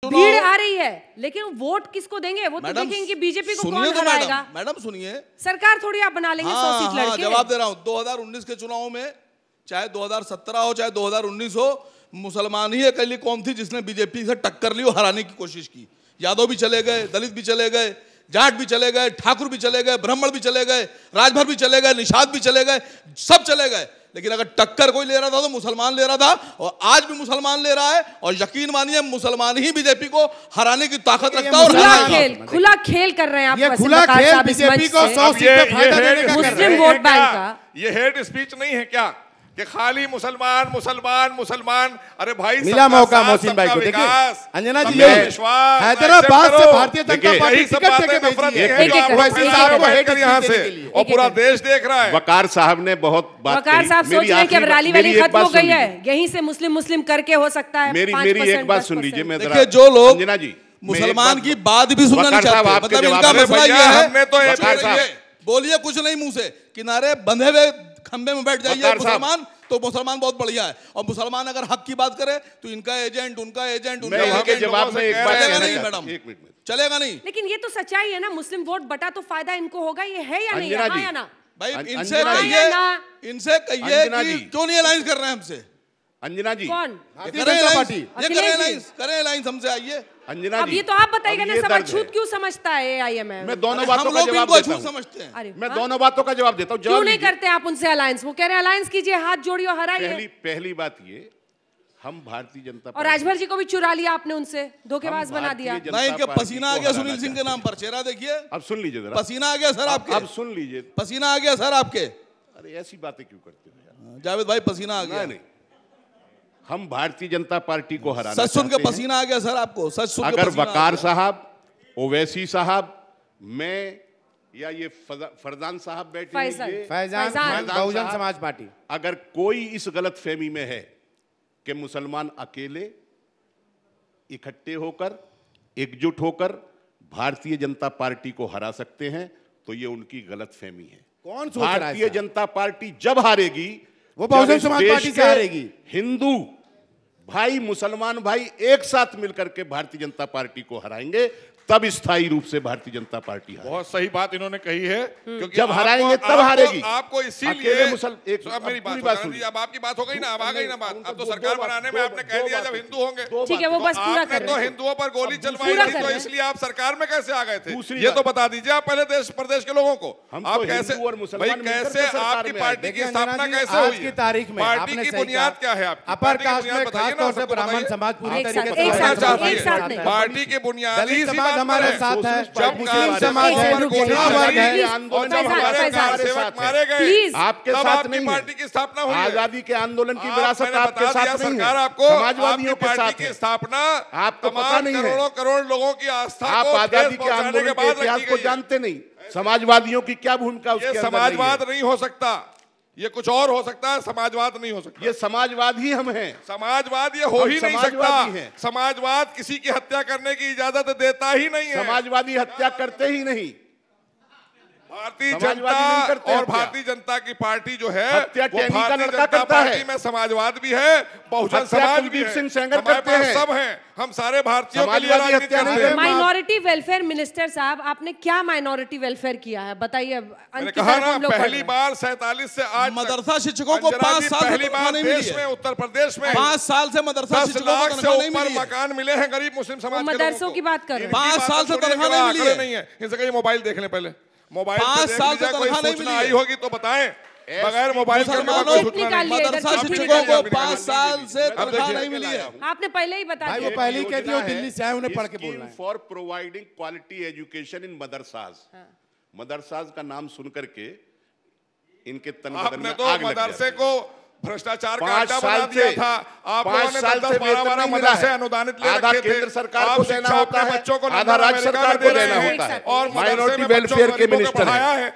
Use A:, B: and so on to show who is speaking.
A: भीड़ आ रही है, लेकिन वोट किसको देंगे? वो तो देखेंगे कि बीजेपी को कौन हराएगा।
B: मैडम सुनिए,
A: सरकार थोड़ी आप बना लेंगे 100 सीट लड़के।
B: जवाब दे रहा हूं। 2019 के चुनाव में, चाहे 2017 हो चाहे 2019 हो, मुसलमान ही अकेली कौम थी जिसने बीजेपी से टक्कर ली और हराने की कोशिश की। यादव भी चले गए, दलित भी चले गए, जाट भी चले गए, ठाकुर भी चले गए, ब्राह्मण भी चले गए, राजभर भी चले गए, निषाद भी चले गए, सब चले गए। लेकिन अगर टक्कर कोई ले रहा था तो मुसलमान ले रहा था, और आज भी मुसलमान ले रहा है। और यकीन मानिए, मुसलमान ही बीजेपी को हराने की ताकत रखता है। और
A: खुला खेल कर रहे हैं आप।
C: ये खुला खेल बीजेपी को 100 सीट पे फायदा देने का
A: मुस्लिम वोट बैंक का।
D: ये हेड स्पीच नहीं है क्या कि खाली मुसलमान मुसलमान मुसलमान? अरे भाई,
C: मिला मौका मोहसिन भाई को। देखिए अंजना जी, हैदराबाद से भारतीय जनता पार्टी टिकट देके भेजी है
D: यहाँ से, और पूरा देश देख रहा है।
E: वकार साहब ने बहुत बात कही।
A: वकार साहब सोच रहे हैं कि अब रैली वाली खत्म हो गई है, यहीं से मुस्लिम मुस्लिम करके हो सकता है।
E: मेरी एक बात सुन लीजिए। मैं
B: देखिए, जो लोग
E: अंजना जी
B: मुसलमान की बात भी सुनना नहीं चाहते, मतलब इनका मसला ये है, बोलिए कुछ नहीं मुंह से, किनारे बंधे हुए खंबे में बैठ जाइए मुसलमान, तो मुसलमान बहुत बढ़िया है। और मुसलमान अगर हक की बात करे तो इनका एजेंट उनका एजेंट
E: उनके जवाब में एक बात
B: चलेगा नहीं मैडम, एक मिनट में चलेगा नहीं।
A: लेकिन ये तो सच्चाई है ना, मुस्लिम वोट बटा तो फायदा इनको होगा, ये है या नहीं? हाँ या ना?
B: भाई इनसे कहिए कि क्यों नहीं अलायंस कर रहे हैं हमसे।
E: अंजना जी,
A: कौन
B: करें अलायंस हमसे, आइए।
E: अंजना
A: अब ये तो आप बताइएगा ना, सब अछूत क्यों समझता है AIMM?
E: मैं दोनों बातों का जवाब देता हूं।
B: समझते हैं,
E: मैं दोनों बातों का जवाब देता हूं।
A: क्यों नहीं करते आप उनसे अलायंस? वो कह रहे हैं अलायंस कीजिए, हाथ जोड़िए और हराइए।
E: पहली बात ये, हम भारतीय जनता
A: और राजभर जी को भी चुरा लिया आपने उनसे, धोखेबाज बना दिया।
B: नहीं, इनके पसीना आ गया सुनील सिंह के नाम पर, चेहरा देखिए।
E: अब सुन लीजिए जरा,
B: पसीना आ गया सर आपके।
E: अब सुन लीजिए,
B: पसीना आ गया सर आपके।
E: अरे ऐसी बातें क्यों करते हो
B: जावेद भाई? पसीना आ गया।
E: नहीं, हम भारतीय जनता पार्टी को हराना
B: सच सुन के पसीना आ गया सर आपको? सच सुन के
E: अगर वकार साहब, ओवैसी साहब, मैं या ये फरजान साहब बैठे,
C: फैजान बहुजन समाज पार्टी,
E: अगर कोई इस गलत फहमी में है कि मुसलमान अकेले इकट्ठे होकर, एकजुट होकर भारतीय जनता पार्टी को हरा सकते हैं, तो ये उनकी गलत फहमी है।
C: कौन सोच रहा है?
E: भारतीय जनता पार्टी जब हारेगी,
C: वो बहुजन समाज पार्टी से हारेगी।
E: हिंदू भाई, मुसलमान भाई एक साथ मिलकर के भारतीय जनता पार्टी को हराएंगे, तब स्थायी रूप से भारतीय जनता पार्टी हारेगी।
D: बहुत सही बात इन्होंने कही है, क्योंकि
E: जब हराएंगे तब हारेगी।
D: आपको इसीलिए मेरी बात सुनिए, अब आपकी बात हो गई ना, अब आ गई ना बात। अब तो सरकार बनाने में आपने कह दिया जब हिंदू होंगे,
A: ठीक है, वो बस पूरा कर रहे हैं।
D: तो हिंदुओं पर गोली चलवाई थी, तो इसलिए आप सरकार में कैसे आ गए थे? ये तो बता दीजिए आप पहले देश प्रदेश के लोगों को। आप कैसे, भाई कैसे आपकी पार्टी की स्थापना कैसे हुई?
C: आज की तारीख में
D: पार्टी की बुनियाद क्या है आपकी?
C: अपर कास्ट में खासतौर से ब्राह्मण समाज पूरी तरीके
D: से, पार्टी की बुनियादी
C: समाज हमारे साथ है,
D: जब
C: मुस्लिम समाज है,
D: और जब हमारे सेवक मारे गए,
E: आपके साथ नहीं,
D: पार्टी की स्थापना हुई।
E: आजादी के आंदोलन की विरासत आपके साथ नहीं है।
D: सरकार आपको
E: समाजवादियों के साथ
D: की स्थापना
E: आपको पता नहीं है।
D: करोड़ों करोड़ लोगों की आस्था,
E: आप आजादी के आंदोलन के इतिहास को जानते नहीं। समाजवादियों की क्या भूमिका उसके अंदर?
D: समाजवाद नहीं हो सकता, ये कुछ और हो सकता है, समाजवाद नहीं हो सकता।
E: ये समाजवाद ही हम हैं।
D: समाजवाद ये हो ही नहीं सकता। समाजवाद किसी की हत्या करने की इजाजत देता ही नहीं है।
E: समाजवादी हत्या करते ही नहीं।
D: भारतीय जनता और भारतीय जनता की पार्टी जो है, वो भारतीय जनता पार्टी में समाजवाद भी है, बहुजन समाज भी है, हमारे पास सब हैं। हम सारे भारतीयों के लिए राजनीति करते हैं।
A: माइनॉरिटी वेलफेयर मिनिस्टर साहब, आपने क्या माइनॉरिटी वेलफेयर किया है बताइए?
D: मैंने कहा ना, पहली बार 47 से आज
B: मदरसा शिक्षकों को 5 साल
D: पहली बार देश में, उत्तर प्रदेश में
B: 5 साल से मदरसा
D: 10 लाख से ऊपर मकान मिले हैं गरीब मुस्लिम समाज के।
A: मदरसों की बात कर रहे हैं।
B: 5 साल से तनख्वाह
D: नहीं है। इनसे कहिए मोबाइल देख लें पहले, मोबाइल
B: 5 साल से तनख्वाह नहीं मिली
D: आई होगी तो बताएं। बगैर मोबाइल के
B: मदरसा शिक्षकों को 5 साल से तनख्वाह नहीं मिली है।
A: आपने पहले ही बताया।
C: भाई वो पहले ही कह दिया, दिल्ली से आए, उन्हें पढ़ के बोलना है।
E: For providing quality education in madrasas. Madrasas का नाम सुन करके इनके तन बदन में आग लग गया।
D: आपने तो मदरसे को भ्रष्टाचार का अड्डा बना दिया था। आप लोगों ने 10-12 मदरसे अनुदानित ले रखे थे।
E: केंद्र सरकार को देना होता है,
D: बच्चों को
E: आधा राज्य सरकार को देना होता है,
D: और
E: माइनॉरिटी वेलफेयर के मिनिस्टर हैं।